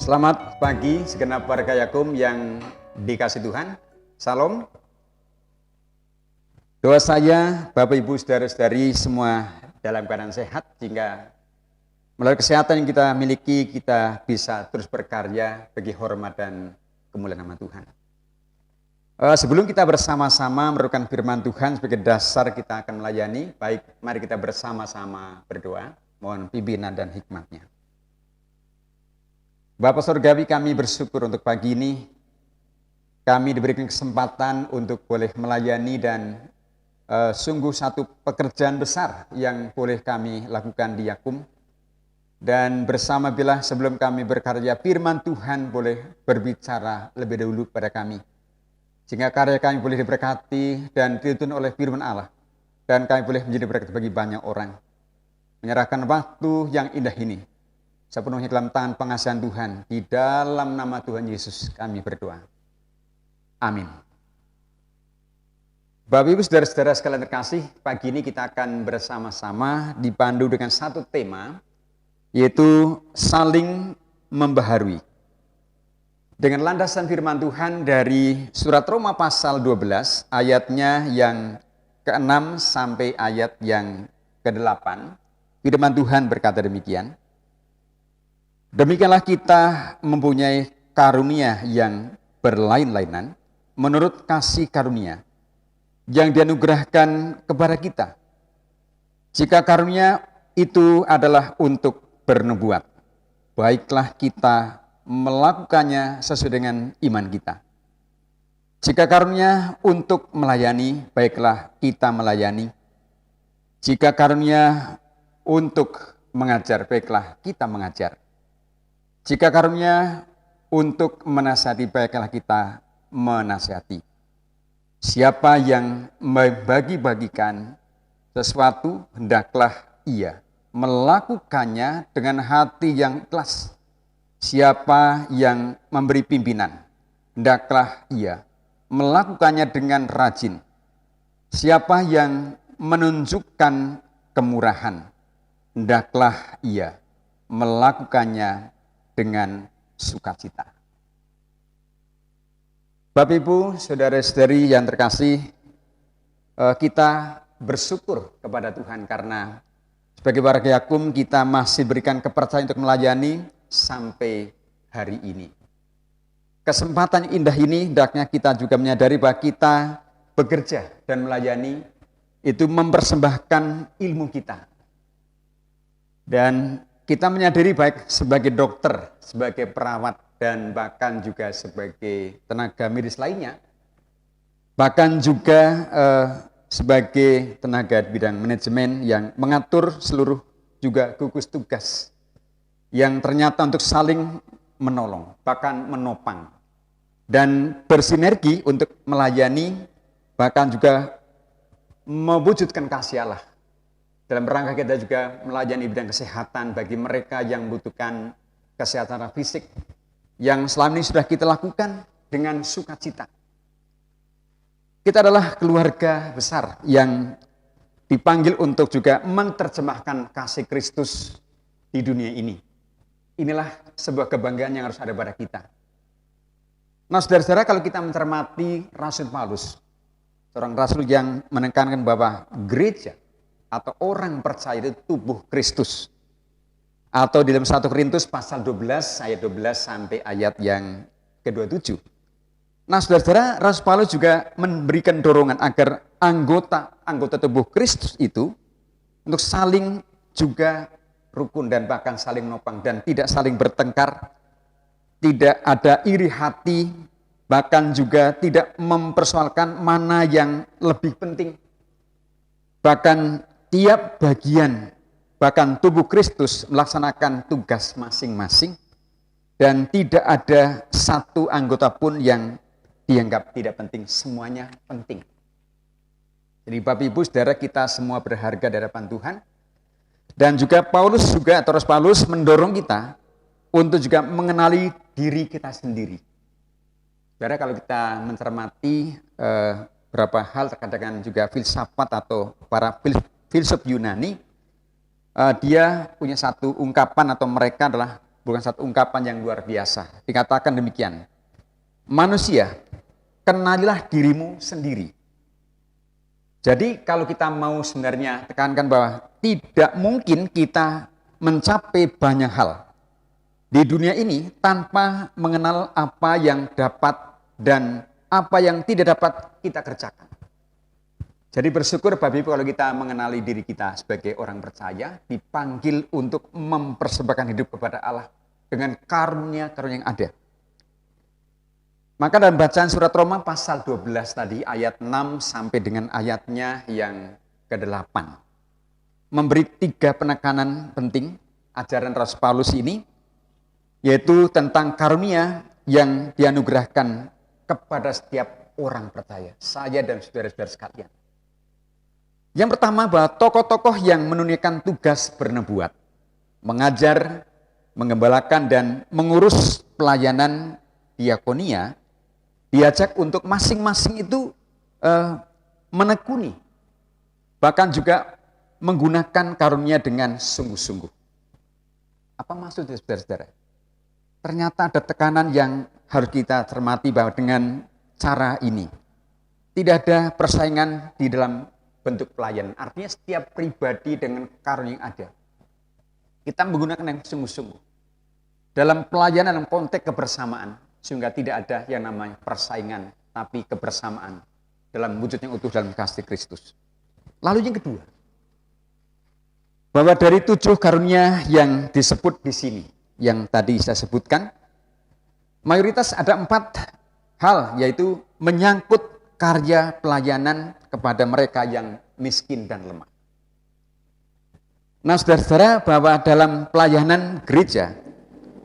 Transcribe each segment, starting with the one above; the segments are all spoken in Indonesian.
Selamat pagi segenap warga Yakum yang dikasih Tuhan. Salam. Doa saya, Bapak Ibu saudara-saudari semua dalam keadaan sehat, sehingga melalui kesehatan yang kita miliki, kita bisa terus berkarya bagi hormat dan kemuliaan nama Tuhan. Sebelum kita bersama-sama merukan firman Tuhan sebagai dasar kita akan melayani, baik mari kita bersama-sama berdoa, mohon pimpinan dan hikmatnya. Bapa Surgawi, kami bersyukur untuk pagi ini, kami diberikan kesempatan untuk boleh melayani dan sungguh satu pekerjaan besar yang boleh kami lakukan di Yakum. Dan bersama bila sebelum kami berkarya, firman Tuhan boleh berbicara lebih dahulu pada kami. Sehingga karya kami boleh diberkati dan dituntun oleh firman Allah. Dan kami boleh menjadi berkat bagi banyak orang. Menyerahkan waktu yang indah ini sepenuhnya dalam tangan pengasihan Tuhan. Di dalam nama Tuhan Yesus kami berdoa. Amin. Bapak Ibu saudara-saudara sekalian terkasih, pagi ini kita akan bersama-sama dipandu dengan satu tema, yaitu saling membaharui. Dengan landasan firman Tuhan dari surat Roma pasal 12, ayatnya yang ke-6 sampai ayat yang ke-8, firman Tuhan berkata demikian. Demikianlah kita mempunyai karunia yang berlain-lainan menurut kasih karunia yang dianugerahkan kepada kita. Jika karunia itu adalah untuk bernubuat, baiklah kita melakukannya sesuai dengan iman kita. Jika karunia untuk melayani, baiklah kita melayani. Jika karunia untuk mengajar, baiklah kita mengajar. Jika karunia untuk menasihati, baiklah kita menasihati. Siapa yang membagi-bagikan sesuatu, hendaklah ia melakukannya dengan hati yang ikhlas. Siapa yang memberi pimpinan, hendaklah ia melakukannya dengan rajin. Siapa yang menunjukkan kemurahan, hendaklah ia melakukannya dengan sukacita. Bapak Ibu, saudara-saudari yang terkasih, kita bersyukur kepada Tuhan karena sebagai warga Yakum kita masih berikan kepercayaan untuk melayani sampai hari ini. Kesempatan indah ini hendaknya kita juga menyadari bahwa kita bekerja dan melayani itu mempersembahkan ilmu kita. Dan kita menyadari baik sebagai dokter, sebagai perawat, dan bahkan juga sebagai tenaga medis lainnya, bahkan juga sebagai tenaga bidang manajemen yang mengatur seluruh juga gugus tugas yang ternyata untuk saling menolong, bahkan menopang, dan bersinergi untuk melayani, bahkan juga mewujudkan kasih Allah. Dalam rangka kita juga melayani bidang kesehatan bagi mereka yang membutuhkan kesehatan fisik yang selama ini sudah kita lakukan dengan sukacita. Kita adalah keluarga besar yang dipanggil untuk juga menerjemahkan kasih Kristus di dunia ini. Inilah sebuah kebanggaan yang harus ada pada kita. Nah, saudara-saudara, kalau kita mencermati Rasul Paulus, seorang rasul yang menekankan bahwa gereja atau orang percaya itu tubuh Kristus. Atau di dalam 1 Korintus pasal 12 ayat 12 sampai ayat yang ke-27. Nah, saudara-saudara, Rasul Paulus juga memberikan dorongan agar anggota tubuh Kristus itu untuk saling juga rukun dan bahkan saling menopang dan tidak saling bertengkar, tidak ada iri hati, bahkan juga tidak mempersoalkan mana yang lebih penting. Bahkan tiap bagian, bahkan tubuh Kristus melaksanakan tugas masing-masing dan tidak ada satu anggota pun yang dianggap tidak penting, semuanya penting. Jadi Bapak Ibu saudara, kita semua berharga di hadapan Tuhan. Dan juga Rasul Paulus mendorong kita untuk juga mengenali diri kita sendiri. Saudara, kalau kita mencermati beberapa hal terkait juga filsafat atau para filsuf Yunani, dia punya satu ungkapan atau mereka adalah bukan satu ungkapan yang luar biasa. Dikatakan demikian, manusia, kenalilah dirimu sendiri. Jadi kalau kita mau sebenarnya tekankan bahwa tidak mungkin kita mencapai banyak hal di dunia ini tanpa mengenal apa yang dapat dan apa yang tidak dapat kita kerjakan. Jadi bersyukur Bapak Ibu kalau kita mengenali diri kita sebagai orang percaya, dipanggil untuk mempersembahkan hidup kepada Allah dengan karunia-karunia yang ada. Maka dalam bacaan surat Roma pasal 12 tadi ayat 6 sampai dengan ayatnya yang ke-8. Memberi 3 penekanan penting ajaran Rasul Paulus ini, yaitu tentang karunia yang dianugerahkan kepada setiap orang percaya, saya dan saudara-saudara sekalian. Yang pertama bahwa tokoh-tokoh yang menunaikan tugas bernubuat, mengajar, mengembalakan dan mengurus pelayanan diakonia, diajak untuk masing-masing itu menekuni, bahkan juga menggunakan karunia dengan sungguh-sungguh. Apa maksudnya saudara-saudara? Ternyata ada tekanan yang harus kita cermati bahwa dengan cara ini tidak ada persaingan di dalam bentuk pelayanan. Artinya setiap pribadi dengan karunia yang ada, kita menggunakan yang sungguh-sungguh dalam pelayanan dalam konteks kebersamaan, sehingga tidak ada yang namanya persaingan, tapi kebersamaan dalam wujud yang utuh dalam kasih Kristus. Lalu yang kedua, bahwa dari 7 karunia yang disebut di sini, yang tadi saya sebutkan, mayoritas ada 4 hal, yaitu menyangkut karya pelayanan kepada mereka yang miskin dan lemah. Nah, saudara-saudara, bahwa dalam pelayanan gereja,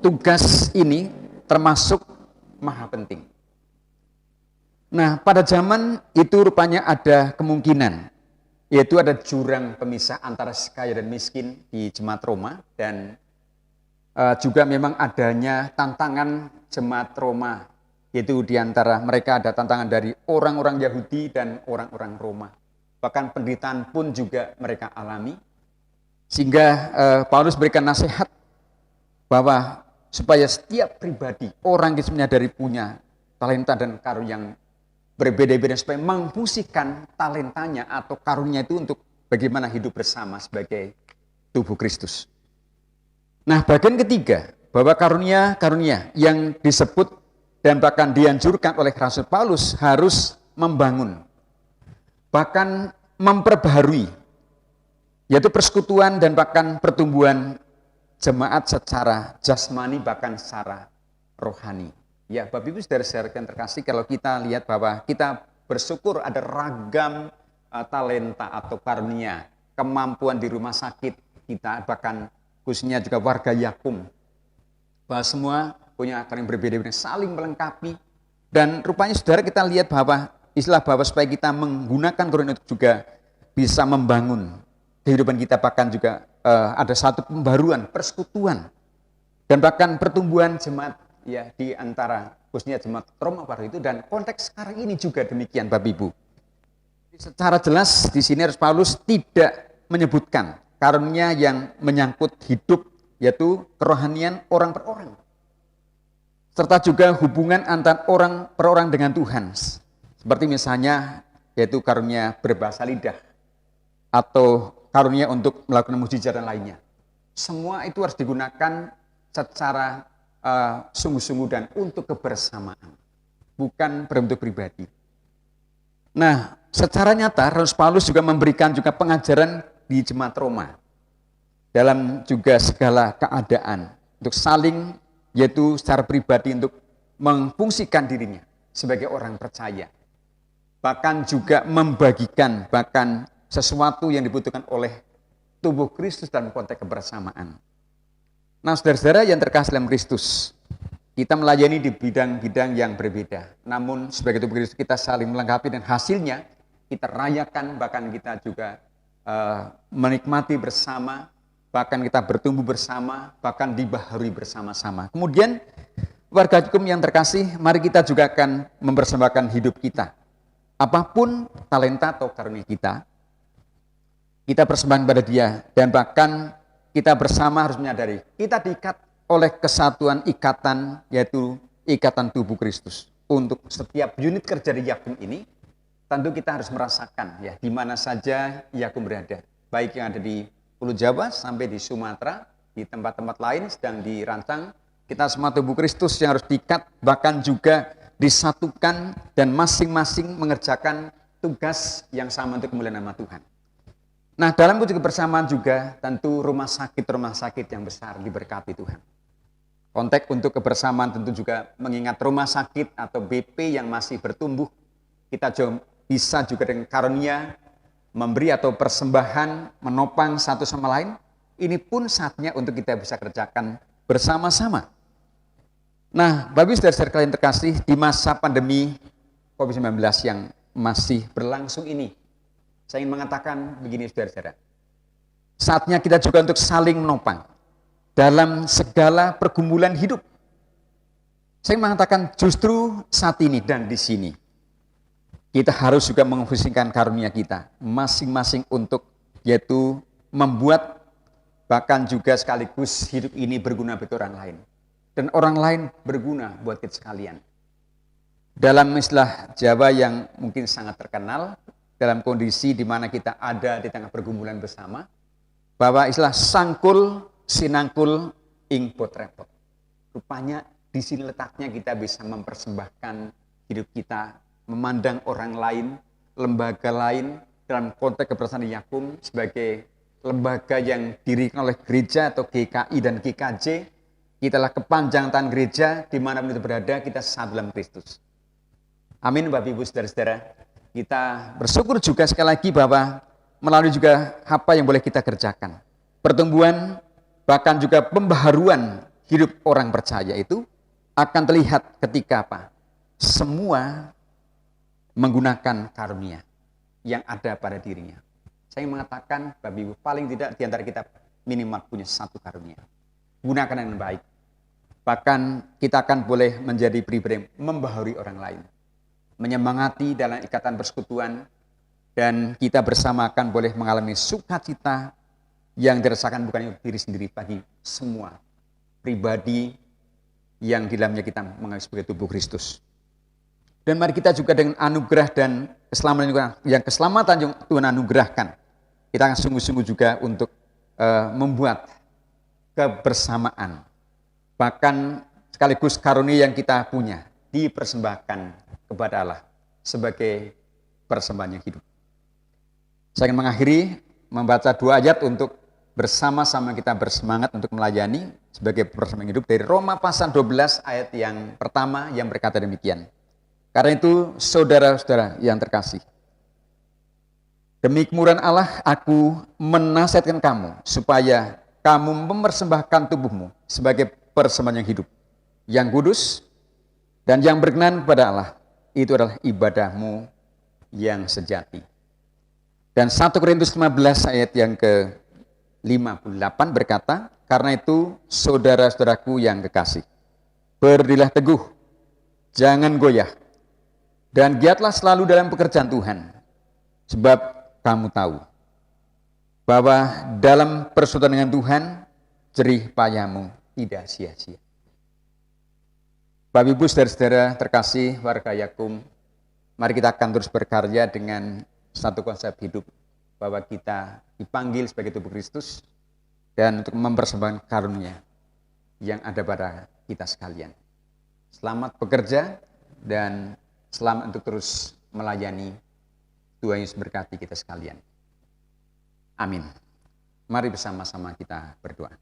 tugas ini termasuk maha penting. Nah, pada zaman itu rupanya ada kemungkinan, yaitu ada jurang pemisah antara kaya dan miskin di jemaat Roma, dan juga memang adanya tantangan jemaat Roma, yaitu di antara mereka ada tantangan dari orang-orang Yahudi dan orang-orang Roma. Bahkan penderitaan pun juga mereka alami. Sehingga Paulus berikan nasihat bahwa supaya setiap pribadi, orang yang menyadari punya talenta dan karunia yang berbeda-beda, supaya memfungsikan talentanya atau karunia itu untuk bagaimana hidup bersama sebagai tubuh Kristus. Nah, bagian ketiga, bahwa karunia-karunia yang disebut dan bahkan dianjurkan oleh Rasul Paulus harus membangun, bahkan memperbaharui, yaitu persekutuan dan bahkan pertumbuhan jemaat secara jasmani bahkan secara rohani. Ya, Bapak Ibu saudara-saudara yang terkasih, kalau kita lihat bahwa kita bersyukur ada ragam talenta atau karunia, kemampuan di rumah sakit kita, bahkan khususnya juga warga Yakum, bahwa semua punya akar yang berbeda-beda, saling melengkapi. Dan rupanya saudara kita lihat bahwa istilah bahwa supaya kita menggunakan karunia itu juga bisa membangun kehidupan kita, bahkan juga ada satu pembaruan, persekutuan, dan bahkan pertumbuhan jemaat ya di antara khususnya jemaat Roma pada itu, dan konteks sekarang ini juga demikian Bapak Ibu. Secara jelas di sini Rasul Paulus tidak menyebutkan karunia yang menyangkut hidup, yaitu kerohanian orang per orang, serta juga hubungan antar orang per orang dengan Tuhan. Seperti misalnya yaitu karunia berbahasa lidah atau karunia untuk melakukan mujizat dan lainnya. Semua itu harus digunakan secara sungguh-sungguh dan untuk kebersamaan, bukan berbentuk pribadi. Nah, secara nyata Rasul Paulus juga memberikan juga pengajaran di jemaat Roma dalam juga segala keadaan untuk saling, yaitu secara pribadi untuk memfungsikan dirinya sebagai orang percaya. Bahkan juga membagikan bahkan sesuatu yang dibutuhkan oleh tubuh Kristus dalam konteks kebersamaan. Nah, saudara-saudara yang terkasih dalam Kristus, kita melayani di bidang-bidang yang berbeda. Namun sebagai tubuh Kristus kita saling melengkapi, dan hasilnya kita rayakan, bahkan kita juga menikmati bersama, bahkan kita bertumbuh bersama, bahkan dibaharui bersama-sama. Kemudian warga hukum yang terkasih, mari kita juga akan mempersembahkan hidup kita. Apapun talenta atau karunia kita persembahkan pada Dia, dan bahkan kita bersama harus menyadari kita diikat oleh kesatuan ikatan, yaitu ikatan tubuh Kristus. Untuk setiap unit kerja di Yakum ini, tentu kita harus merasakan ya di mana saja Yakum berada, baik yang ada di Pulau Jawa sampai di Sumatera, di tempat-tempat lain sedang dirancang. Kita semua tubuh Kristus yang harus diikat, bahkan juga disatukan dan masing-masing mengerjakan tugas yang sama untuk kemuliaan nama Tuhan. Nah, dalam kunjung kebersamaan juga tentu rumah sakit yang besar diberkati Tuhan. Konteks untuk kebersamaan tentu juga mengingat rumah sakit atau BP yang masih bertumbuh. Kita bisa juga dengan karunia memberi atau persembahan menopang satu sama lain. Ini pun saatnya untuk kita bisa kerjakan bersama-sama. Nah, Bapak Ibu saudara kalian terkasih, di masa pandemi COVID-19 yang masih berlangsung ini, saya ingin mengatakan begini saudara-saudara. Saatnya kita juga untuk saling menopang dalam segala pergumulan hidup. Saya mengatakan justru saat ini dan di sini kita harus juga mengfungsikan karunia kita masing-masing untuk yaitu membuat bahkan juga sekaligus hidup ini berguna bagi orang lain dan orang lain berguna buat kita sekalian. Dalam istilah Jawa yang mungkin sangat terkenal dalam kondisi di mana kita ada di tengah pergumulan bersama, bahwa istilah sangkul sinangkul ing potrepot. Rupanya di sini letaknya kita bisa mempersembahkan hidup kita, memandang orang lain, lembaga lain dalam konteks kebersamaan Yakum sebagai lembaga yang didirikan oleh gereja atau GKI dan GKJ. Kita adalah kepanjangan tangan gereja, dimanapun itu berada, kita satu dalam Kristus. Amin, Bapak Ibu saudara-saudara. Kita bersyukur juga sekali lagi bahwa melalui juga apa yang boleh kita kerjakan. Pertumbuhan, bahkan juga pembaharuan hidup orang percaya itu akan terlihat ketika apa? Semua menggunakan karunia yang ada pada dirinya. Saya mengatakan, Bapak Ibu, paling tidak di antara kita minimal punya satu karunia. Gunakan dengan baik. Bahkan kita akan boleh menjadi pribadi yang membaharui orang lain. Menyemangati dalam ikatan persekutuan, dan kita bersama akan boleh mengalami sukacita yang dirasakan bukan untuk diri sendiri, bagi semua pribadi yang di dalamnya kita menganggap sebagai tubuh Kristus. Dan mari kita juga dengan anugerah dan keselamatan yang Tuhan anugerahkan, kita akan sungguh-sungguh juga untuk membuat kebersamaan, bahkan sekaligus karunia yang kita punya dipersembahkan kepada Allah sebagai persembahan yang hidup. Saya ingin mengakhiri membaca 2 ayat untuk bersama-sama kita bersemangat untuk melayani sebagai persembahan hidup dari Roma pasal 12 ayat yang pertama yang berkata demikian. Karena itu saudara-saudara yang terkasih, demi kemurahan Allah aku menasihatkan kamu supaya kamu mempersembahkan tubuhmu sebagai persembahan yang hidup, yang kudus dan yang berkenan kepada Allah. Itu adalah ibadahmu yang sejati. Dan 1 Korintus 15 ayat yang ke-58 berkata, karena itu saudara-saudaraku yang kekasih, berdirilah teguh, jangan goyah, dan giatlah selalu dalam pekerjaan Tuhan, sebab kamu tahu bahwa dalam persekutuan dengan Tuhan, jerih payahmu tidak sia-sia. Bapak Ibu saudara-saudara terkasih warga Yakum, mari kita akan terus berkarya dengan satu konsep hidup, bahwa kita dipanggil sebagai tubuh Kristus dan untuk mempersembahkan karunia yang ada pada kita sekalian. Selamat bekerja dan selamat untuk terus melayani. Tuhan Yesus berkati kita sekalian. Amin. Mari bersama-sama kita berdoa.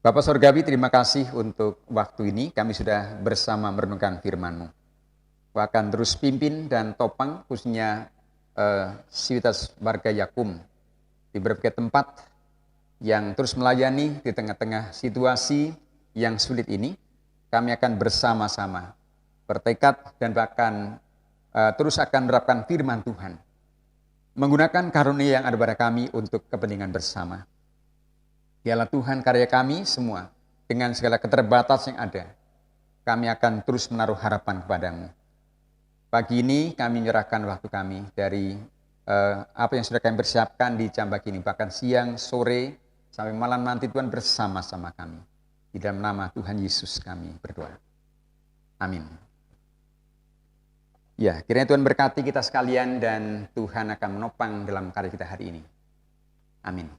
Bapak Surgawi, terima kasih untuk waktu ini. Kami sudah bersama merenungkan firman-Mu. Bahkan terus pimpin dan topang khususnya Sivitas warga Yakum di berbagai tempat yang terus melayani di tengah-tengah situasi yang sulit ini. Kami akan bersama-sama bertekad dan bahkan terus akan menerapkan firman Tuhan, menggunakan karunia yang ada pada kami untuk kepentingan bersama. Dialah Tuhan karya kami semua, dengan segala keterbatasan yang ada, kami akan terus menaruh harapan kepadamu. Pagi ini kami menyerahkan waktu kami dari apa yang sudah kami persiapkan di jam pagi ini, bahkan siang, sore, sampai malam nanti Tuhan bersama-sama kami. Di dalam nama Tuhan Yesus kami berdoa. Amin. Ya, kiranya Tuhan berkati kita sekalian dan Tuhan akan menopang dalam karya kita hari ini. Amin.